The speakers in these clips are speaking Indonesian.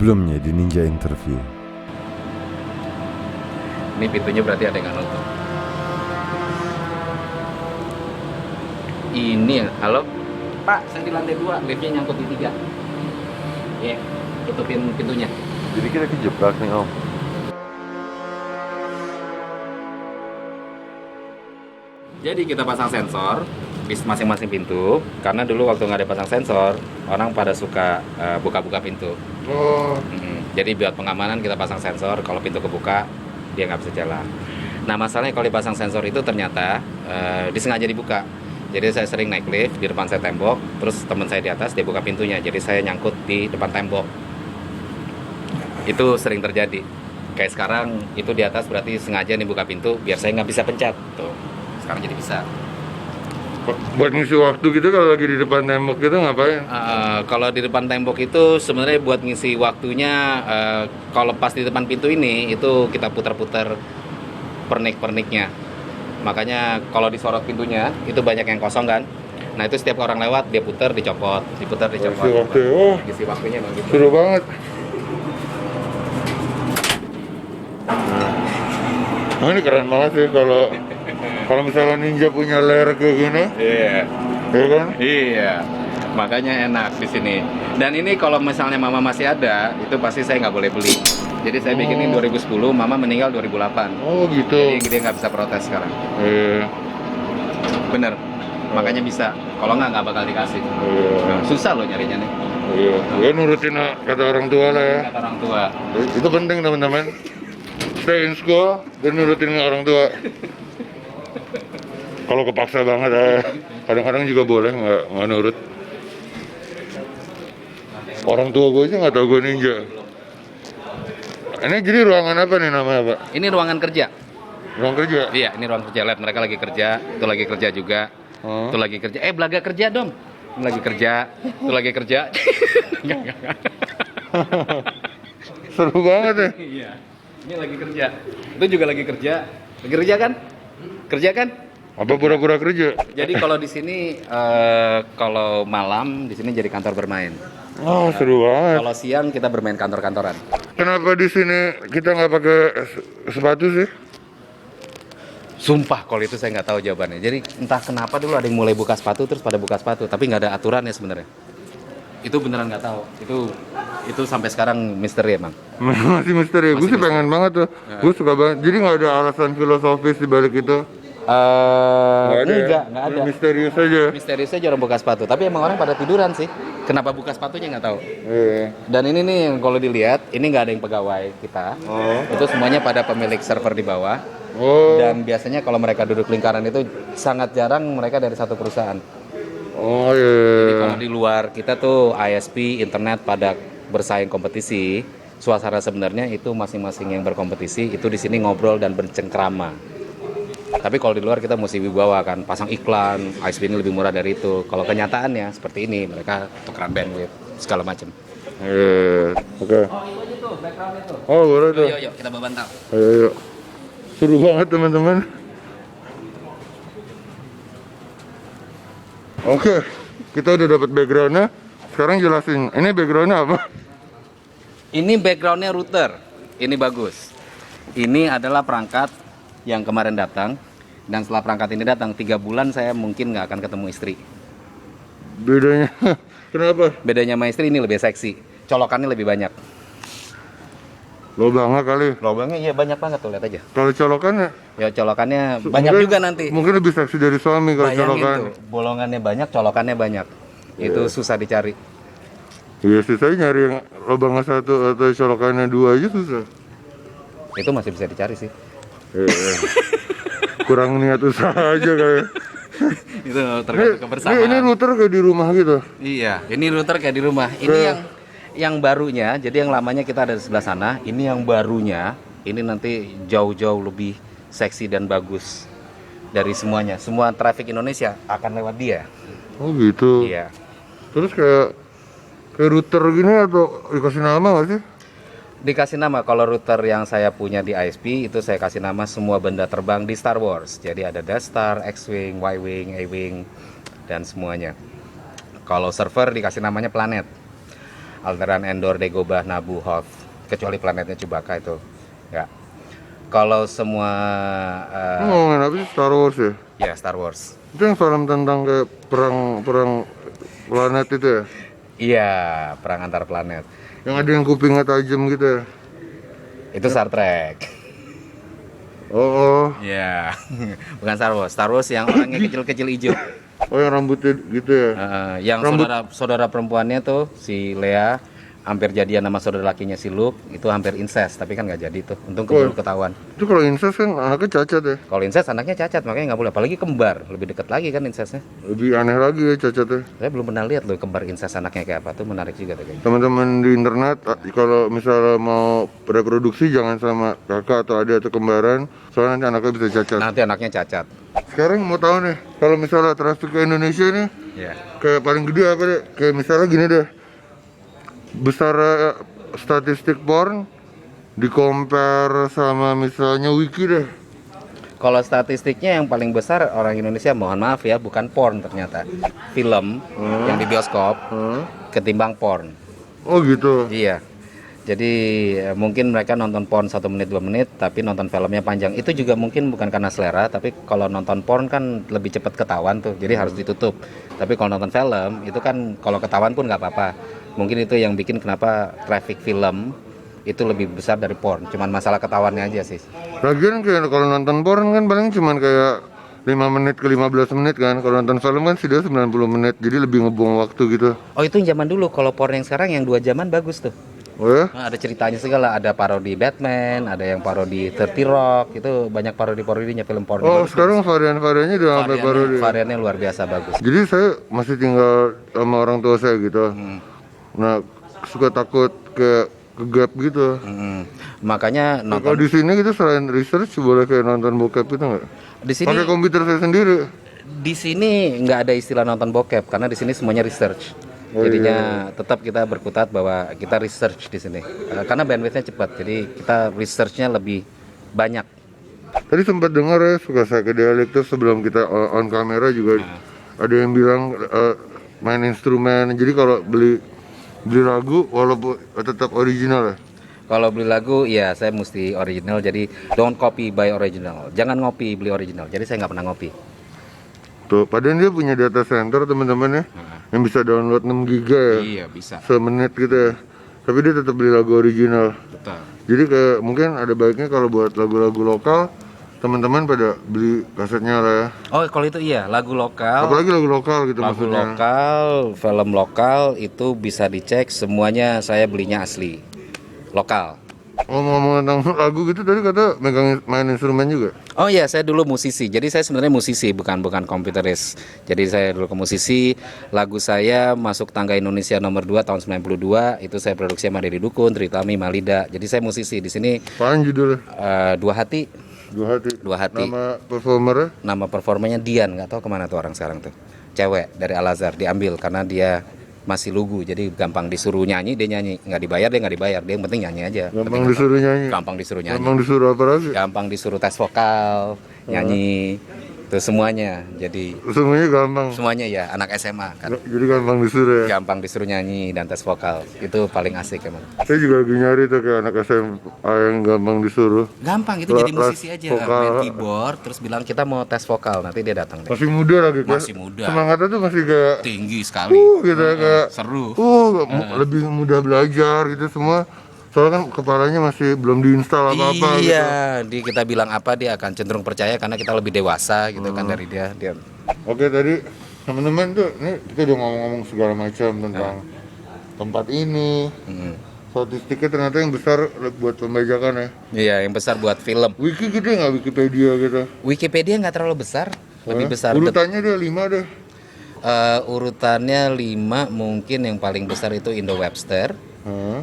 Sebelumnya di Ninja Interview. Ini pintunya berarti ada yang nutup. Ini ya, halo Pak, saya di lantai 2, liftnya nyangkut di 3. Ya, tutupin pintunya. Jadi kita kejebak nih Om. Jadi kita pasang sensor di masing-masing pintu. Karena dulu waktu nggak ada pasang sensor, orang pada suka buka-buka pintu. Jadi buat pengamanan kita pasang sensor. Kalau pintu kebuka, dia nggak bisa jalan. Nah masalahnya kalau dipasang sensor itu ternyata disengaja dibuka. Jadi saya sering naik lift, di depan saya tembok, terus teman saya di atas dia buka pintunya, jadi saya nyangkut di depan tembok. Itu sering terjadi. Kayak sekarang itu di atas berarti sengaja nih buka pintu biar saya nggak bisa pencet. Tuh, sekarang jadi bisa. Buat ngisi waktu gitu kalau lagi di depan tembok gitu ngapain? Kalau di depan tembok itu sebenarnya buat ngisi waktunya, kalau pas di depan pintu ini itu kita putar-putar pernik-perniknya. Makanya kalau disorot pintunya itu banyak yang kosong kan. Nah itu setiap orang lewat dia putar, dicopot, diputar, dicopot. Ngisi waktu, oh Ngisi waktunya bang gitu. seru banget. Nah ini keren banget sih kalau misalnya Ninja punya layer kayak gini, Iya. ya kan? Iya. Makanya enak di sini. Dan ini kalau misalnya mama masih ada, itu pasti saya nggak boleh beli. Jadi saya bikinin 2010, mama meninggal 2008. Oh gitu. Jadi dia nggak bisa protes sekarang. Iya. Bener. Makanya bisa. Kalau nggak bakal dikasih. Iya. Susah loh nyarinya nih. Iya. Ya nurutin kata orang tua lah ya. Kata orang tua. Itu penting teman-teman. Stay in school dan nurutin orang tua. Kalau kepaksa banget kadang-kadang juga boleh nggak nurut. Orang tua gue aja nggak tahu gue ninja. Ini jadi ruangan apa nih namanya Pak? Ini ruangan kerja. Ruang kerja? Iya, ini ruang kerja. Lihat mereka lagi kerja. Itu lagi kerja juga. Oh. Itu lagi kerja. Belaga kerja dong. Ini lagi kerja. Itu lagi kerja. Seru banget ya. Iya. Ini lagi kerja. Itu juga lagi kerja. Lagi kerja kan? Kerja kan? Apa pura-pura kerja? Jadi kalau di sini kalau malam di sini jadi kantor bermain. Oh seru banget. Kalau siang kita bermain kantor-kantoran. Kenapa di sini kita nggak pakai sepatu sih? Sumpah kalau itu saya nggak tahu jawabannya. Jadi entah kenapa dulu ada yang mulai buka sepatu terus pada buka sepatu, tapi nggak ada aturannya sebenarnya. Itu beneran nggak tahu. Itu sampai sekarang misteri emang. Masih misteri. Gue sih pengen banget tuh. Gue suka banget. Jadi nggak ada alasan filosofis di balik itu. Nggak ada. Misterius aja. Misteriusnya orang buka sepatu, tapi emang orang pada tiduran sih. Kenapa buka sepatunya nggak tahu. Iya. Dan ini nih yang kalau dilihat, ini nggak ada yang pegawai kita. Oh. Itu semuanya pada pemilik server di bawah. Oh. Dan biasanya kalau mereka duduk lingkaran itu sangat jarang mereka dari satu perusahaan. Oh iya. Jadi kalau di luar kita tuh ISP, internet pada bersaing kompetisi, suasana sebenarnya itu masing-masing yang berkompetisi itu di sini ngobrol dan bercengkrama. Tapi kalau di luar kita mesti wibawa kan, pasang iklan, ISP ini lebih murah dari itu. Kalau kenyataannya seperti ini, mereka tukeran bandwidth segala macam. Iya. Oke. Oh itu aja tuh, backgroundnya tuh. Oh boleh tuh. Yuk, kita bawa bantal. Ayo. Seru banget teman-teman. Oke, kita udah dapat backgroundnya. Sekarang jelasin, ini backgroundnya apa? Ini backgroundnya router, ini bagus. Ini adalah perangkat yang kemarin datang. Dan setelah perangkat ini datang, 3 bulan saya mungkin nggak akan ketemu istri. Bedanya, kenapa? Bedanya sama istri ini lebih seksi, colokannya lebih banyak. Lobangnya kali. Lubangnya iya banyak banget tuh, lihat aja. Kalau colokannya Ya colokannya banyak mungkin- juga nanti. Mungkin lebih seksi dari suami kalau Bayangin colokan. tuh, bolongannya banyak, colokannya banyak. Itu susah dicari. Iya sih, saya nyari yang lubangnya 1 atau colokannya 2 aja susah. Itu masih bisa dicari sih. Iya. Kurang niat usaha aja kayak. Itu tergantung kebersamaan. Ini router kayak di rumah gitu. Iya, ini router kayak di rumah. Ini yang barunya, jadi yang lamanya kita ada di sebelah sana. Ini yang barunya, ini nanti jauh-jauh lebih seksi dan bagus dari semuanya. Semua traffic Indonesia akan lewat dia. Oh gitu. Iya. Terus kayak router gini atau dikasih nama nggak sih? Dikasih nama, kalau router yang saya punya di ISP itu saya kasih nama semua benda terbang di Star Wars. Jadi ada Death Star, X-Wing, Y-Wing, A-Wing, dan semuanya. Kalau server dikasih namanya planet. Alderan, Endor, Dagobah, Naboo, Hoth, kecuali planetnya Chewbacca itu nggak. Kalau semua Ngomongin apa sih, Star Wars ya? ya Star Wars. Itu yang film tentang kayak perang planet itu ya? Iya, perang antar planet. Yang ada yang kupingnya tajam gitu ya? Itu Star Trek. Oh, Iya, bukan Star Wars. Star Wars yang orangnya kecil-kecil hijau. oh yang rambutnya gitu ya? Yang Rambut- saudara perempuannya tuh si Leia hampir jadian sama saudara lakinya si Luke, itu hampir incest, tapi kan nggak jadi tuh. Untung keburu ketahuan. Itu kalau incest kan anaknya cacat ya? Kalau incest anaknya cacat, makanya nggak boleh. Apalagi kembar, lebih dekat lagi kan incestnya. Lebih aneh lagi ya cacatnya. Saya belum pernah lihat loh kembar incest anaknya kayak apa, tuh menarik juga tuh kayaknya. Teman-teman di internet, kalau misalnya mau reproduksi jangan sama kakak atau adik atau kembaran, soalnya nanti anaknya bisa cacat. Nanti anaknya cacat. Sekarang mau tahu nih, kalau misalnya traffic ke Indonesia nih, Ya. kayak paling gede apa deh? Kayak misalnya gini deh, besar statistik porn di compare sama misalnya wiki deh. Kalau statistiknya yang paling besar orang Indonesia, mohon maaf ya, bukan porn ternyata. Film yang di bioskop ketimbang porn. Oh gitu. Iya. Jadi mungkin mereka nonton porn 1 menit 2 menit, tapi nonton filmnya panjang. Itu juga mungkin bukan karena selera, tapi kalau nonton porn kan lebih cepat ketahuan tuh, jadi harus ditutup. Tapi kalau nonton film itu kan kalau ketahuan pun nggak apa-apa. Mungkin itu yang bikin kenapa traffic film itu lebih besar dari porn. Cuman masalah ketahuannya aja sih. Lagian kayak kalau nonton porn kan paling cuman kayak 5 menit ke 15 menit kan. Kalau nonton film kan sudah 90 menit, jadi lebih ngebuang waktu gitu. Oh itu yang zaman dulu. Kalau porn yang sekarang yang 2 jaman bagus tuh. Oh ya? Nah, ada ceritanya segala, ada parodi Batman, ada yang parodi 30 Rock, itu banyak parodi-parodinya film porno. Oh sekarang varian-variannya udah sampai parodi. Variannya luar biasa bagus. Jadi saya masih tinggal sama orang tua saya gitu. Nah suka takut ke gap gitu. Makanya Nah, nonton kalau di sini gitu selain research boleh kayak nonton bokep itu nggak? di sini. Pakai komputer saya sendiri. Di sini nggak ada istilah nonton bokep karena di sini semuanya research. Oh, Jadinya tetap kita berkutat bahwa kita research di sini. Karena bandwidthnya cepat, jadi kita researchnya lebih banyak. Tadi sempat dengar ya suka psychedelic terus sebelum kita on kamera juga ada yang bilang main instrumen. Jadi kalau beli lagu walaupun tetap original ya. Kalau beli lagu, ya saya mesti original. Jadi don't copy by original. Jangan ngopi beli original. Jadi saya nggak pernah ngopi. Tuh, padahal dia punya data center teman-teman ya, yang bisa download 6 giga ya, Iya bisa. semenit gitu ya. Tapi dia tetap beli lagu original. Betul. Jadi kayak mungkin ada baiknya kalau buat lagu-lagu lokal, teman-teman pada beli kasetnya lah ya. Oh kalau itu iya lagu lokal. Apalagi lagu lokal gitu Lagu maksudnya. lokal, film lokal itu bisa dicek. Semuanya saya belinya asli lokal. Oh ngomong tentang lagu gitu tadi kata main instrumen juga. Oh iya, saya dulu musisi. Jadi saya sebenarnya musisi, bukan komputeris. Jadi saya dulu ke musisi. Lagu saya masuk tangga Indonesia nomor 2 tahun 92. Itu saya produksi sama Deddy Dukun, Tritami, Malida. Jadi saya musisi di sini. Apaan judulnya? Dua Hati. Dua Hati. Dua Hati. Nama performernya? Nama performanya Dian. Nggak tahu kemana tuh orang sekarang tuh. Cewek dari Al Azhar diambil karena dia masih lugu. Jadi gampang disuruh nyanyi dia nyanyi. Nggak dibayar dia nggak dibayar. Dia yang penting nyanyi aja. Gampang disuruh nyanyi. Gampang disuruh nyanyi. Gampang disuruh apa lagi? Gampang disuruh tes vokal, nyanyi, itu semuanya. Jadi Semuanya gampang. semuanya ya anak SMA kan. Jadi gampang disuruh ya. Gampang disuruh nyanyi dan tes vokal. Itu paling asik emang. Saya juga lagi nyari tuh kayak anak SMA yang gampang disuruh. Gampang itu jadi Kelas musisi aja, vokal. main keyboard terus bilang kita mau tes vokal, nanti dia datang deh. Masih muda lagi kan? Masih muda. Semangatnya tuh masih kayak Tinggi sekali. gitu ya kayak Seru. lebih mudah belajar gitu semua. Soalnya kan kepalanya masih belum diinstal apa-apa gitu. Iya, kita bilang apa dia akan cenderung percaya karena kita lebih dewasa gitu kan dari dia. Oke tadi teman-teman tuh, ini kita udah ngomong-ngomong segala macam tentang tempat ini. Statistiknya ternyata yang besar buat pembajakan ya. Iya, yang besar buat film. Wiki gitu nggak Wikipedia gitu. Wikipedia nggak terlalu besar, lebih besar. Urutannya dia 5 deh. Urutannya 5, mungkin yang paling besar itu Indo Webster.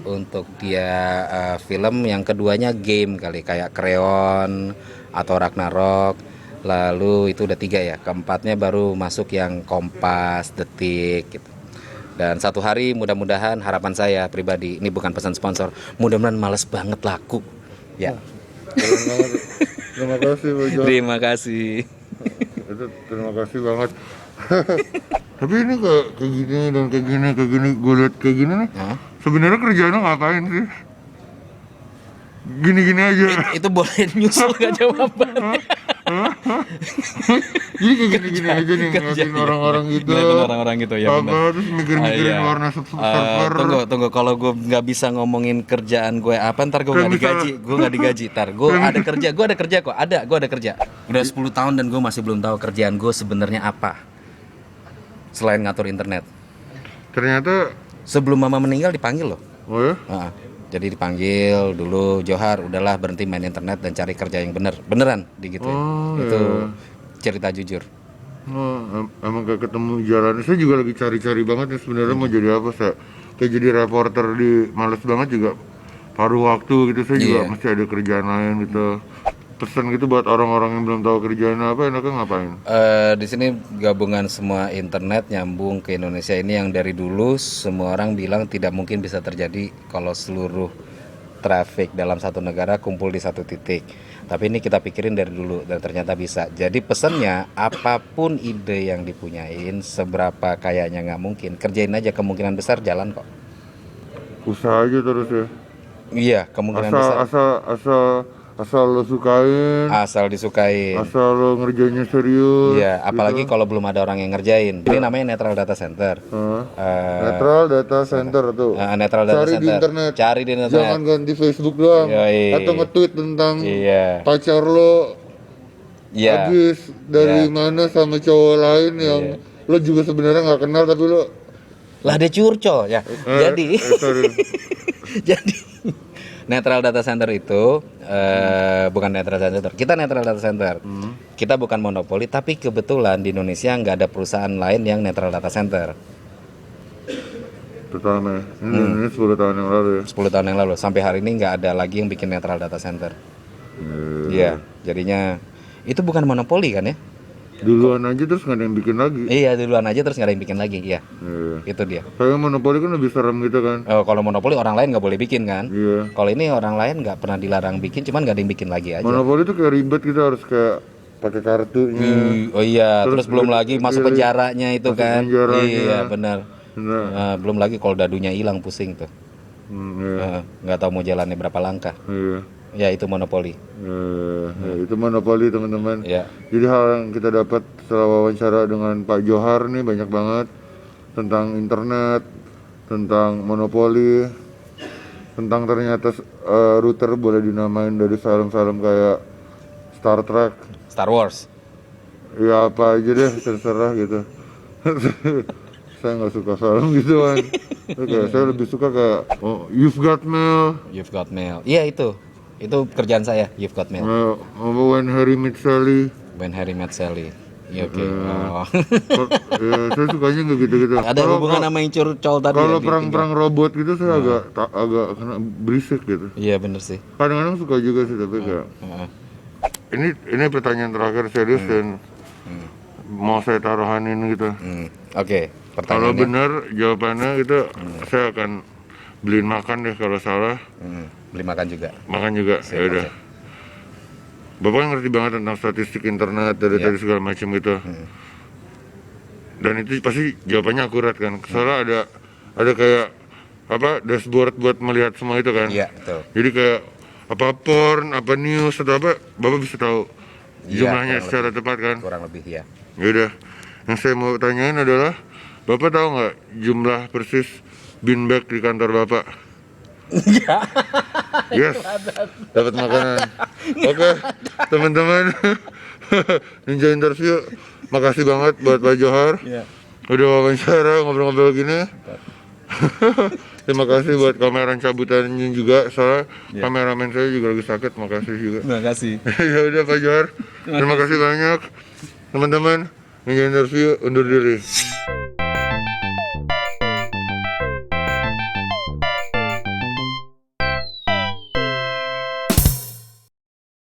Untuk dia film, yang keduanya game kali kayak Kreon atau Ragnarok. Lalu itu udah 3 ya. Keempatnya baru masuk yang Kompas, Detik gitu. Dan satu hari mudah-mudahan, harapan saya pribadi, ini bukan pesan sponsor, mudah-mudahan males banget laku. Ya. Terima kasih Pak John. Terima kasih. Terima kasih banget. Tapi ini kayak gini dan kayak gini gue lihat kayak gini nih. Sebenarnya kerjaan lo ngapain sih? Gini-gini aja. Itu boleh nyusul gak jawabannya? Jadi kayak gini-gini aja nih ngeliatin orang-orang gitu. Ngeliatin orang-orang gitu ya benar. Apa terus mikir-mikirin Ah, iya. warna server. Tunggu kalau gue nggak bisa ngomongin kerjaan gue apa, ntar gue nggak digaji, ntar gue ada kerja kok, gue ada kerja. Udah 10 tahun dan gue masih belum tahu kerjaan gue sebenarnya apa selain ngatur internet. Ternyata, Sebelum mama meninggal dipanggil loh. oh ya? Jadi dipanggil dulu, Johar udahlah berhenti main internet dan cari kerja yang beneran digituin. Itu cerita jujur. Oh, emang gak ketemu jalan. Saya juga lagi cari-cari banget nih sebenarnya mau jadi apa saya. Kayak jadi reporter di males banget juga paruh waktu gitu. Saya juga Iya. mesti ada kerjaan lain gitu. Pesan gitu buat orang-orang yang belum tahu kerjaan apa enaknya ngapain? Di sini gabungan semua internet nyambung ke Indonesia ini yang dari dulu semua orang bilang tidak mungkin bisa terjadi kalau seluruh traffic dalam satu negara kumpul di satu titik. Tapi ini kita pikirin dari dulu dan ternyata bisa. Jadi pesannya apapun ide yang dipunyain, seberapa kayaknya nggak mungkin, kerjain aja, kemungkinan besar jalan kok. Usaha aja terus ya. Iya, kemungkinan besar. Asal lo sukain, Asal disukain. asal lo ngerjainnya serius. Iya, apalagi kalau belum ada orang yang ngerjain. Ini namanya Netral Data Center. Netral Data Center tuh. Netral Data Cari di Center. internet. Cari di internet. Jangan ganti Facebook doang. Yoi. Atau nge-tweet tentang Iya. pacar lo Iya. habis dari Iya. mana sama cowok lain yang lo juga sebenarnya nggak kenal tapi lo Lah dia curcol ya. Jadi sorry. jadi Netral Data Center itu bukan Netral Data Center. Kita Netral Data Center. Kita bukan monopoli, tapi kebetulan di Indonesia nggak ada perusahaan lain yang Netral Data Center. Pertama ini 10 tahun yang lalu ya. 10 tahun yang lalu sampai hari ini nggak ada lagi yang bikin Netral Data Center. Iya, jadinya itu bukan monopoli kan ya? Duluan aja terus nggak ada yang bikin lagi. Iya, duluan aja terus nggak ada yang bikin lagi. Iya, itu dia. Kayak monopoli kan lebih serem gitu kan. Kalau monopoli orang lain nggak boleh bikin kan? Iya. Kalau ini orang lain nggak pernah dilarang bikin, cuman nggak ada yang bikin lagi aja. Monopoli tuh kayak ribet gitu harus kayak pakai kartunya. Oh iya, terus belum beli- lagi masuk beli- penjaranya itu masuk kan? penjaranya. Iya benar. Nah, Belum lagi kalau dadunya hilang pusing tuh. iya. Nggak tahu mau jalannya berapa langkah. Iya. Ya itu monopoli. Ya, itu monopoli teman-teman. Ya. Jadi hal yang kita dapat setelah wawancara dengan Pak Johar nih banyak banget tentang internet, tentang monopoli, tentang ternyata router boleh dinamain dari film-film kayak Star Trek. Star Wars. Ya apa aja deh terserah gitu. Saya nggak suka film gitu kan. Saya lebih suka kayak You've Got Mail, You've Got Mail. Iya itu kerjaan saya. You've Got Mail. When Harry Met Sally. When Harry Met Sally. Iya oke. Oh. Ya, saya sukanya nggak gitu-gitu. Ada hubungan sama yang curcol tadi. Kalau ya, perang-perang robot gitu saya agak kena berisik gitu. Iya bener sih. Kadang-kadang suka juga sih tapi kayak ini pertanyaan terakhir serius dan mau saya taruhanin gitu. Oke. Kalau Pertanyaannya. benar jawabannya gitu saya akan beliin makan deh kalau salah. Beli makan juga. Makan juga. Ya udah. Bapak ngerti banget tentang statistik internet dari tadi segala macam gitu. Dan itu pasti jawabannya akurat kan. Soalnya ada kayak apa dashboard buat melihat semua itu kan. Iya betul. Jadi kayak apa porn, apa news atau apa, Bapak bisa tahu jumlahnya kurang secara tepat kan. Kurang lebih ya. Ya udah. Yang saya mau tanyain adalah Bapak tahu nggak jumlah persis bin bag di kantor Bapak? Yes, dapat makanan. Oke, teman-teman, Ninja Interview, makasih banget buat Pak Johar. Udah wawancara ngobrol-ngobrol gini. Terima kasih buat kameramen cabutannya juga, soalnya kameramen saya juga lagi sakit. Makasih juga. Terima kasih. Ya udah Pak Johar, terima kasih banyak, teman-teman. Ninja Interview undur diri.